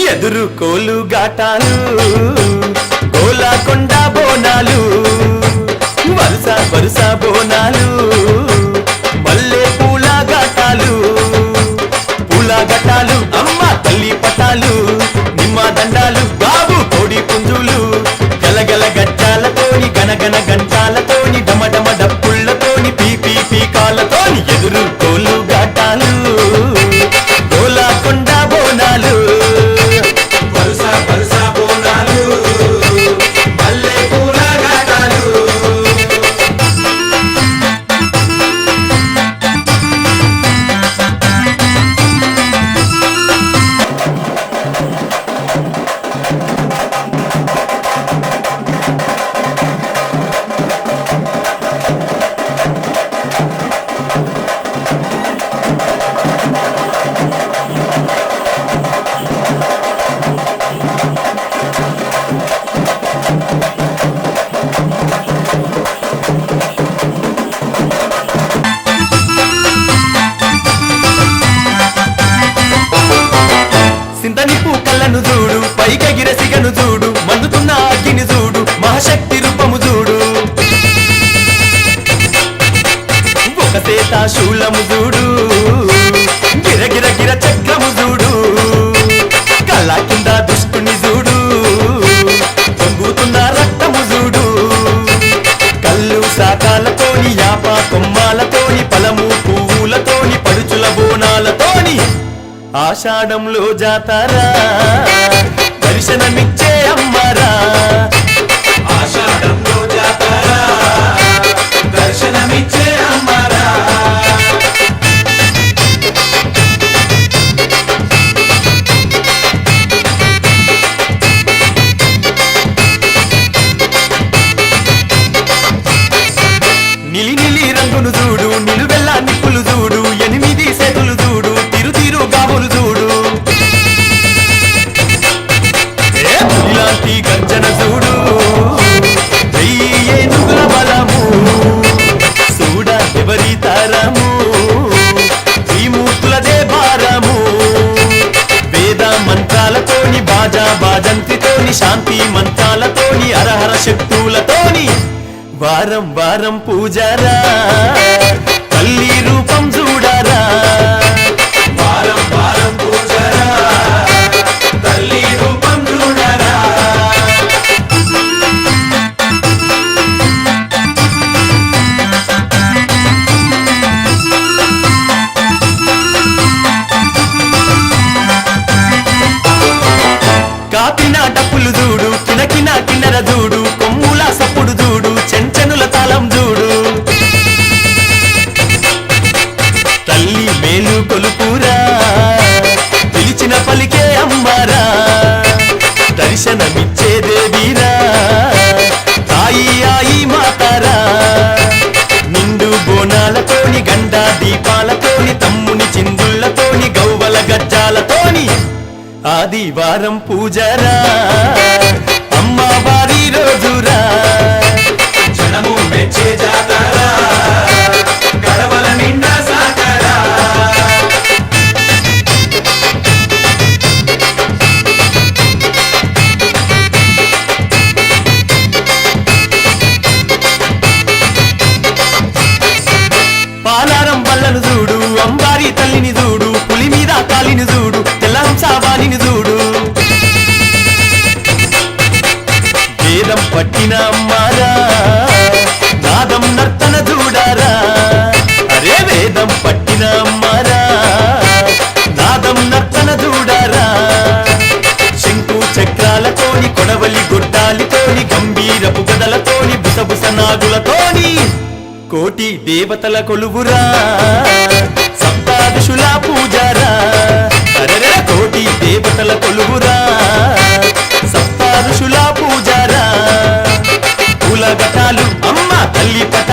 ఎదురు కోలు గాటాలు గోలాకొండ బోనాలు వరుస వరుస బోనాలు మల్లె పూల గాటాలు అమ్మ తల్లి పటాలు నిమ్మ దండాలు బాబు కోడి పుంజులు గలగల గజ్జాలతోని గనగన గంటాలతోని డమడమ డప్పుళ్లతోని పీపీ పీకాలతోని ఎదురు కోలు గాటాలు గోలాకొండ బోనాలు వరుస వరుస బోనాలు మల్లె పూల గాటాలు సింతనిప్పు కళ్ళను చూడు పైకెగిర సిగను చూడు మండుతున్న అగ్గిని చూడు మహాశక్తి రూపము చూడు ఒక సేత శూలము చూడు గిరగిర గిర చక్రము చూడు కళ్ళ కింద దుష్టుని చూడు పొంగుతున్న రక్తము చూడు కళ్ళు శాఖాలతోని యాప కొమ్మాలతోని పలము పువ్వులతోని పడుచుల బోనాలతోని ఆషాఢంలో జాతారా దర్శనమిచ్చే అమ్మరా ఆషాఢంలో జాతర దర్శనమిచ్చే అమ్మరా నిలి నిలి రంగును చూడు నిలువెల్ల నిప్పులు చూడు 8 సేతులు చూడు తిరు తిరు గావులు చూడు ఇలాంటి గర్జన చూడు ఏనుగుల బలము చూడ ఎవరి తారము ఈ మూర్తులదే భారము వేద మంత్రాలతోని బాజా బాజంతితోని శాంతి మంత్రాలతోని అరహర శక్తులతోని వారం వారం పూజారా తల్లి రూపం చూడారా వారం వారం పూజరా తల్లి రూపం చూడరా కాపిన డప్పులు చూడు కినకిన కిన్నెర చూడు కొమ్ముల సప్పుడు చూడు చెంచెనుల తాళం చూడు తల్లి మేలు కొలుపురా పిలిచిన పలికే అమ్మారా దర్శనమిచ్చే దేవీరా తాయి ఆయి మాతారా నిండు బోనాలతోని గండ దీపాలతోని తమ్ముని చిందుళ్లతోని గౌవల గజ్జాలతోని ఆదివారం పూజరా అమ్మవారి రోజురా జనము మెచ్చే జాతర గడవల నిండా సాకరా పాలారం బల్లను చూడు అంబారి తల్లిని చూడు పులి మీద కాలిని చూడు తెల్లహంసావాణిని చూడు వేదం పట్టిన అమ్మారా నాదం నర్తన చూడారా అరే వేదం పట్టిన అమ్మారా నాదం నర్తన చూడారా శంకు చక్రాలతోని కొడవలి గొడ్డాలితోని గంభీరపు గదలతోని బుసబుస నాగులతోని కోటి దేవతల కొలువురా సప్తాదశుల పూజారా అరెర కోటి దేవతల కొలువురా సప్తాదశుల పూజారా పూల గటాలు అమ్మ తల్లి పట